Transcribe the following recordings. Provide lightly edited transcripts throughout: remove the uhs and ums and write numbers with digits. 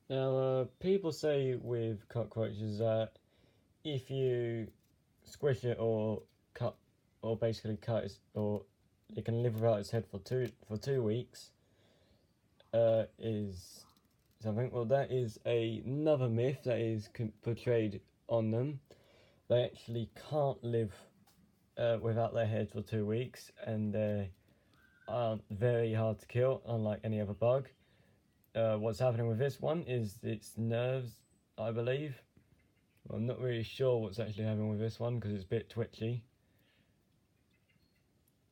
Now, people say with cockroaches that if you squish it or cut, or basically cut it, or it can live without its head for 2 weeks, is something. Well, that is another myth that is portrayed on them. They actually can't live without their head for 2 weeks, and they aren't very hard to kill, unlike any other bug. What's happening with this one is its nerves, I believe. Well, I'm not really sure what's actually happening with this one because it's a bit twitchy.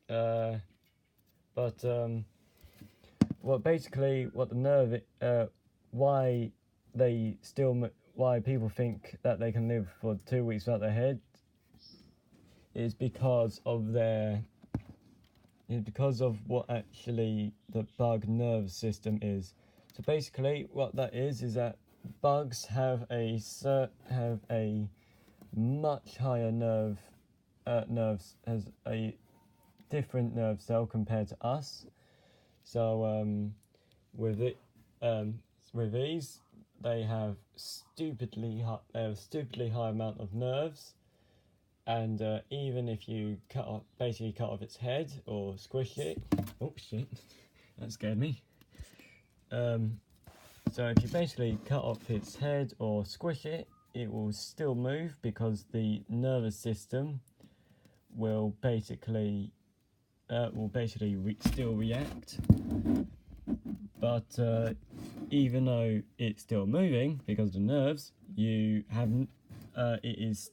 But well, basically, what the nerve, why why people think that they can live for 2 weeks without their head, is because of what actually the bug nerve system is. So basically, what that is that bugs have a much higher nerves, has a different nerve cell compared to us. So with these, they have stupidly high amount of nerves, and even if you cut off its head or squish it, oh shit, that scared me. So if you basically cut off its head or squish it, it will still move because the nervous system will basically still react. But even though it's still moving because of the nerves, you haven't. It's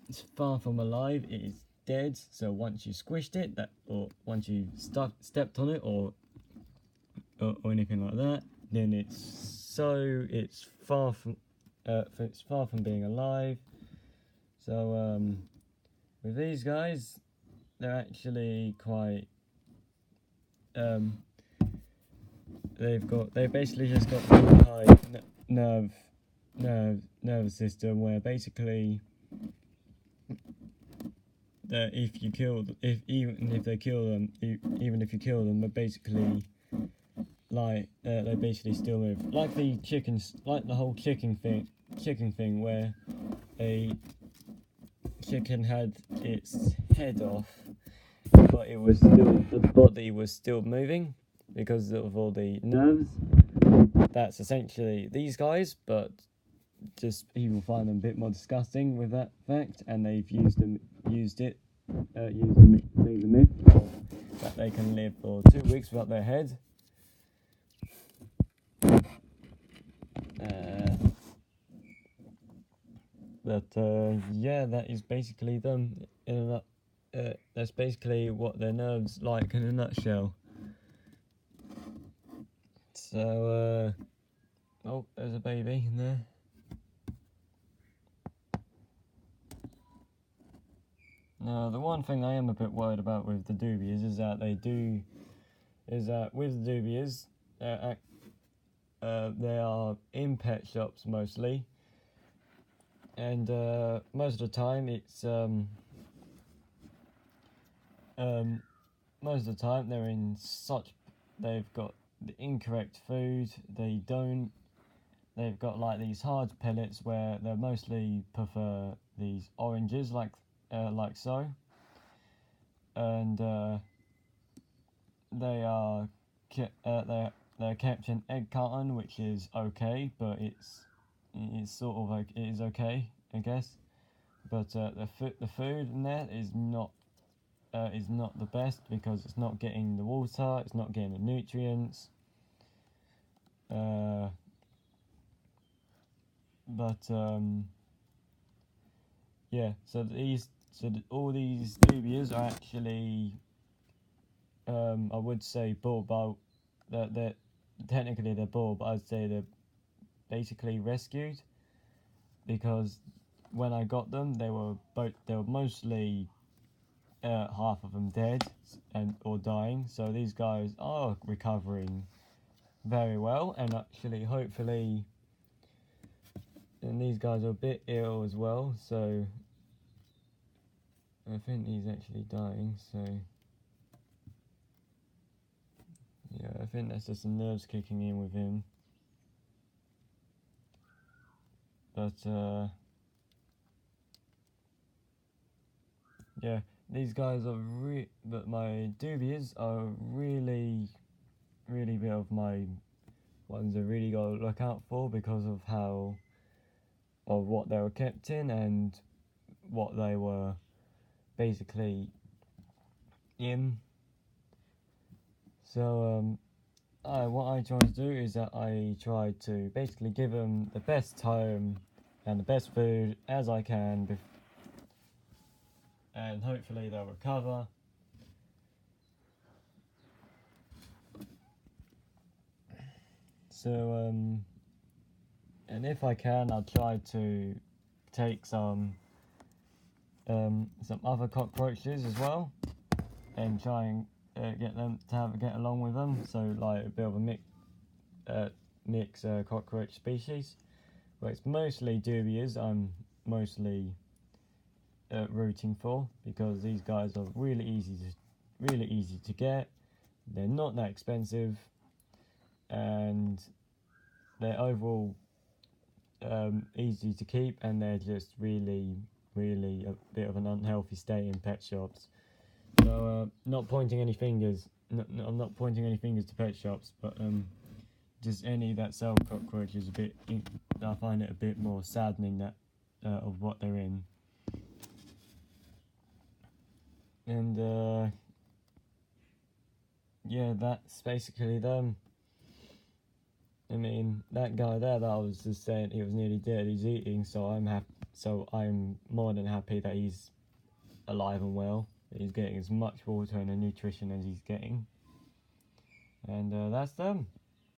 it's far from alive. It is dead. So once you squished it, or once you stepped on it, or anything like that, then it's far from being alive. So with these guys, they're actually quite they basically just got a high nerve system where basically that if you kill even if you kill them, but basically they basically still move, like the whole chicken thing where a chicken had its head off, but the body was still moving because of all the nerves. That's essentially these guys, but just people find them a bit more disgusting with that fact, and they've made the myth that they can live for 2 weeks without their head. Yeah, that is basically them that's basically what their nerves like in a nutshell. So oh, there's a baby in there. Now, the one thing I am a bit worried about with the dubias is that with the dubias, they are in pet shops mostly, and most of the time they've got the incorrect food. They've got like these hard pellets where they mostly prefer these oranges like so, and they're kept in egg carton, which is okay, but it's sort of like, it is okay, I guess, but the food in there is not the best because it's not getting the water, it's not getting the nutrients. Yeah, so all these dubias are actually, I would say bull, but they're technically they're bull, but I'd say they're basically rescued, because when I got them, they were mostly half of them dead or dying. So these guys are recovering very well, and actually hopefully, and these guys are a bit ill as well, so I think he's actually dying. So yeah, I think that's just the nerves kicking in with him. But yeah, these guys are but my doobies are really bit of my ones I really got to look out for because of what they were kept in and what they were basically in. So what I try to do is that I try to basically give them the best home and the best food as I can, and hopefully they'll recover. So and if I can, I'll try to take some other cockroaches as well, and try and get them to get along with them. So like a bit of a mix cockroach species. But it's mostly dubious. I'm mostly rooting for, because these guys are really easy to get. They're not that expensive, and they're overall easy to keep, and they're just really a bit of an unhealthy state in pet shops. So not pointing any fingers. I'm not pointing any fingers to pet shops, but just any that sell cockroaches I find it a bit more saddening that of what they're in. And yeah, that's basically them. I mean, that guy there that I was just saying he was nearly dead, he's eating, so I'm more than happy that he's alive and well. He's getting as much water and nutrition as he's getting. And that's them.